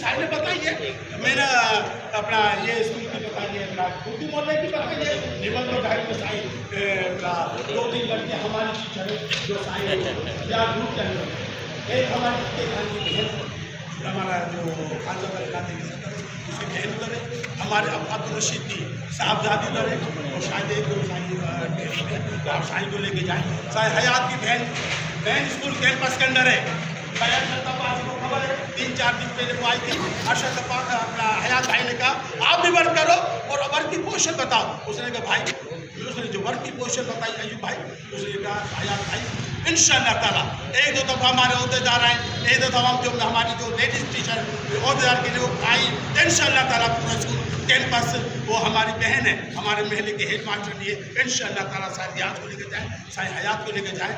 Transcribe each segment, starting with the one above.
صاحب نے بتائیے میرا اپنا یہ اسکول کی بتائیے اپنا اردو محلے کی بتائیے نمن تو ڈھائی میں سائی دو تین لڑکے ہماری ٹیچر جو سائی یا گروپ کے اندر ایک ہماری ہمارا جو خانزہ علاقے کی صدر اس کی بہن ادھر ہے، ہمارے عبدالرشید کی صاحبزادی ادھر ہے، اور شاید ایک دو سائی آپ سائی کو لے کے جائیں. سائی حیات کی بہن اسکول کیمپس کے اندر ہے. کو خبر ہے 3-4 دن پہلے وہ آئی تھی. ارشد اپنا حیات بھائی نے کہا آپ بھی ورک کرو اور ورک کی پوزیشن بتاؤ. اس نے کہا بھائی اس نے جو ورک کی پوزیشن بتائی ایوب بھائی اس نے کہا حیات بھائی انشاءاللہ تعالیٰ ایک دو دفعہ ہمارے عہدیدار آئے، ایک دو دفعہ جو ہماری جو لیڈیز ٹیچر عہدیدار کے لیے آئی انشاءاللہ تعالیٰ پورا اسکول کیمپس وہ ہماری بہن ہے، ہمارے محلے کے ہیڈ ماسٹر لیے انشاءاللہ تعالیٰ سائے ریاض کو لے کے جائیں، سائے حیات کو لے کے جائیں.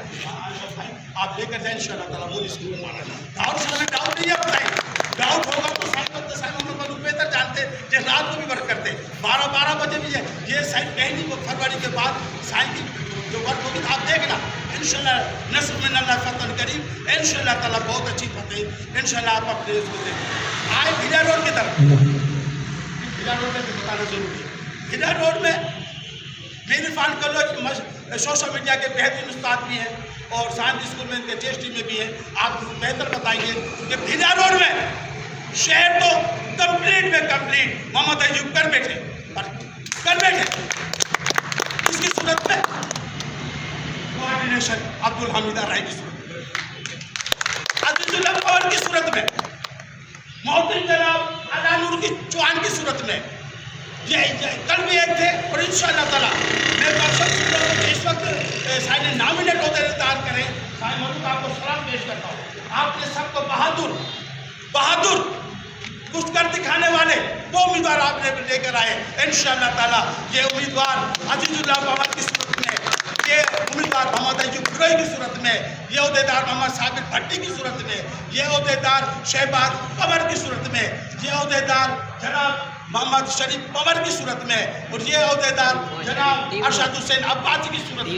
بھائی آپ لے کر جائیں انشاءاللہ تعالیٰ وہ اسکول میں مانا ڈاؤٹ سے ہمیں ڈاؤٹ نہیں ہے. بتائیں ڈاؤٹ ہوگا تو سائن محمد بہتر جانتے کہ رات کو بھی ورک کرتے 12 بجے بھی ہے. یہ سائن پہلی کو فروری کے بعد سائن کی جو ورک ہوگی آپ دیکھنا انشاءاللہ نصر من اللہ فتح کریم انشاءاللہ تعالیٰ بہت اچھی فتح انشاءاللہ آپ اپنے اس کو دیکھیں. آئے بھیڑا روڈ کی طرف بھیڑا روڈ میں بتانا ضروری ہے. بھیڑا روڈ میں میری فان کالج سوشل میڈیا کے بہترین استاد بھی ہیں اور سائنس اسکول میں ان کے جی میں بھی ہیں. آپ بہتر بتائیں گے کہ بھیڑا روڈ میں شہر تو کمپلیٹ محمد ایوب کر بیٹھے اس کی صورت میں کوآرڈینیشن عبدالحمید رائی کی صورت میں عزیز اللہ پور کی صورت میں محترم جناب علا نور کی چوہان کی صورت میں یہ کل بھی ایک تھے. اور انشاءاللہ تعالیٰ میں اس وقت سائن نامنیٹ ہوتے انتظار کریں سائن محمود آپ کو سلام پیش کرتا ہوں. آپ نے سب کو بہادر کچھ کر دکھانے والے وہ امیدوار آپ نے لے کر آئے. انشاءاللہ تعالیٰ یہ امیدوار عزیز اللہ محمد کی صورت میں، یہ امیدوار محمد ایوب گروئی کی صورت میں، یہ عہدیدار محمد ثابت بھٹی کی صورت میں، یہ عہدیدار شہباز قمر کی صورت میں، یہ عہدیدار جناب محمد شریف پور کی صورت میں، اور یہ عہدیدار جناب ارشد حسین عباسی کی صورت میں